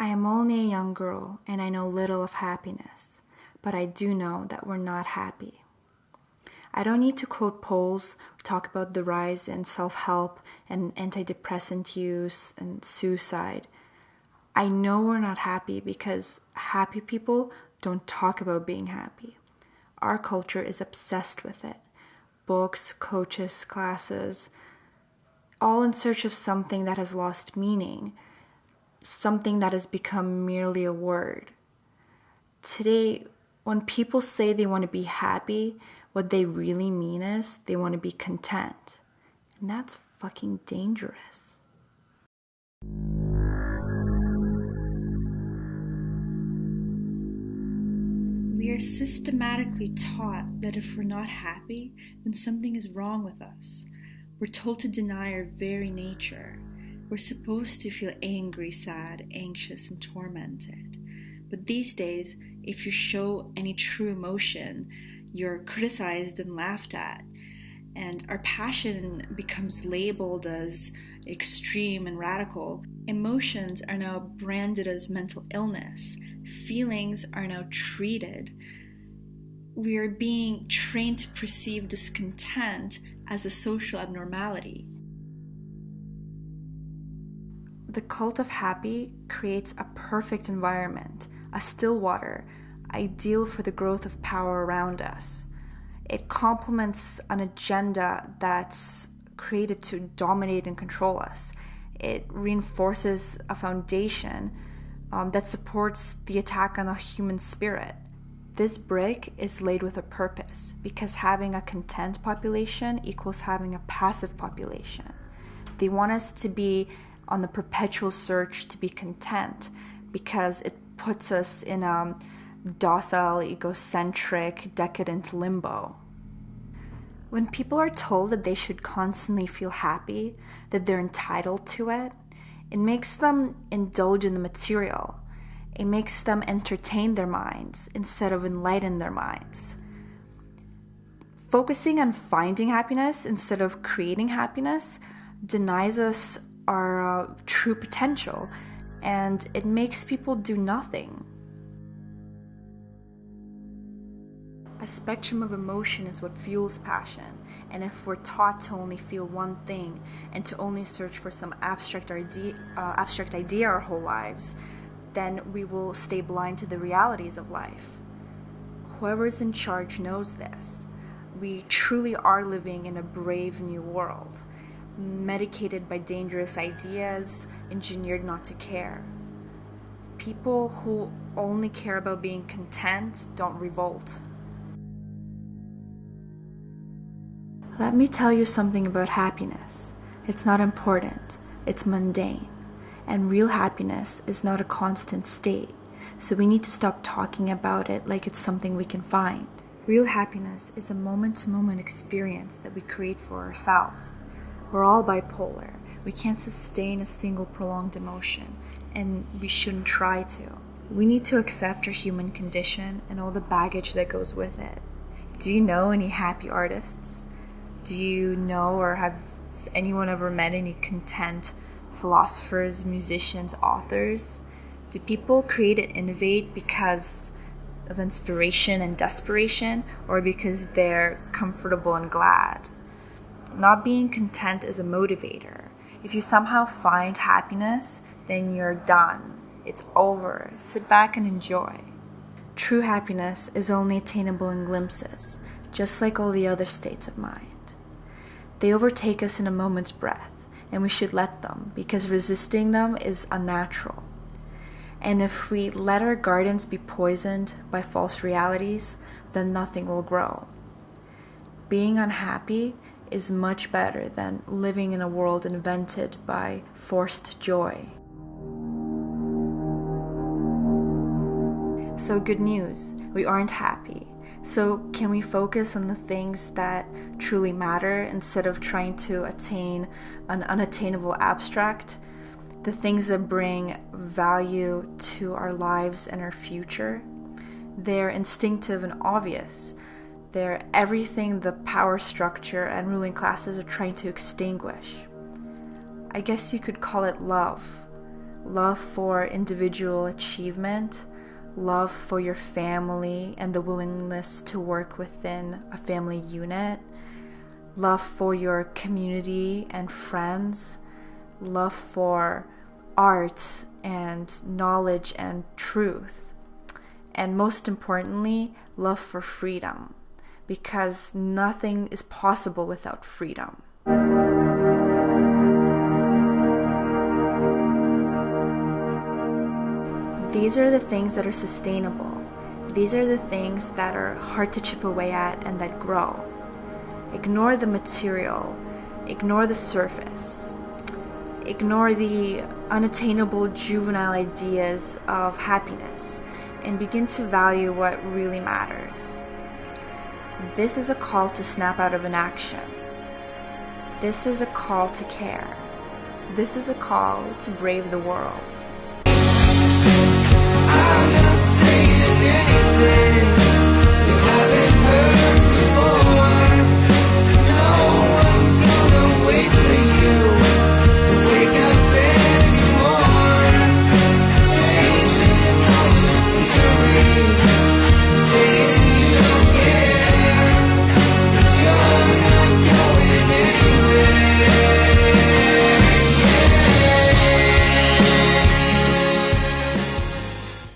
I am only a young girl and I know little of happiness, but I do know that we're not happy. I don't need to quote polls or talk about the rise in self-help and antidepressant use and suicide. I know we're not happy because happy people don't talk about being happy. Our culture is obsessed with it. Books, coaches, classes, all in search of something that has lost meaning, something that has become merely a word. Today, when people say they want to be happy, what they really mean is they want to be content. And that's fucking dangerous. We are systematically taught that if we're not happy, then something is wrong with us. We're told to deny our very nature. We're supposed to feel angry, sad, anxious, and tormented. But these days, if you show any true emotion, you're criticized and laughed at. And our passion becomes labeled as extreme and radical. Emotions are now branded as mental illness. Feelings are now treated. We are being trained to perceive discontent as a social abnormality. The cult of happy creates a perfect environment, a still water, ideal for the growth of power around us. It complements an agenda that's created to dominate and control us. It reinforces a foundation that supports the attack on the human spirit. This brick is laid with a purpose, because having a content population equals having a passive population. They want us to be on the perpetual search to be content, because it puts us in a docile, egocentric, decadent limbo. When people are told that they should constantly feel happy, that they're entitled to it, it makes them indulge in the material. It makes them entertain their minds instead of enlighten their minds. Focusing on finding happiness instead of creating happiness denies us our true potential, and it makes people do nothing. A spectrum of emotion is what fuels passion, and if we're taught to only feel one thing and to only search for some abstract idea our whole lives, then we will stay blind to the realities of life. Whoever is in charge knows this. We truly are living in a brave new world, medicated by dangerous ideas, engineered not to care. People who only care about being content don't revolt. Let me tell you something about happiness. It's not important, it's mundane. And real happiness is not a constant state, so we need to stop talking about it like it's something we can find. Real happiness is a moment-to-moment experience that we create for ourselves. We're all bipolar. We can't sustain a single prolonged emotion, and we shouldn't try to. We need to accept our human condition and all the baggage that goes with it. Do you know any happy artists? Do you know or has anyone ever met any content philosophers, musicians, authors? Do people create and innovate because of inspiration and desperation, or because they're comfortable and glad? Not being content is a motivator. If you somehow find happiness, then you're done. It's over. Sit back and enjoy. True happiness is only attainable in glimpses, just like all the other states of mind. They overtake us in a moment's breath, and we should let them, because resisting them is unnatural. And if we let our gardens be poisoned by false realities, then nothing will grow. Being unhappy is much better than living in a world invented by forced joy. So good news, we aren't happy. So can we focus on the things that truly matter instead of trying to attain an unattainable abstract? The things that bring value to our lives and our future? They're instinctive and obvious. They're everything the power structure and ruling classes are trying to extinguish. I guess you could call it love. love for individual achievement, love for your family and the willingness to work within a family unit, love for your community and friends, love for art and knowledge and truth, and most importantly, love for freedom, because nothing is possible without freedom. These are the things that are sustainable. These are the things that are hard to chip away at and that grow. Ignore the material. Ignore the surface. Ignore the unattainable juvenile ideas of happiness and begin to value what really matters. This is a call to snap out of inaction. This is a call to care. This is a call to brave the world.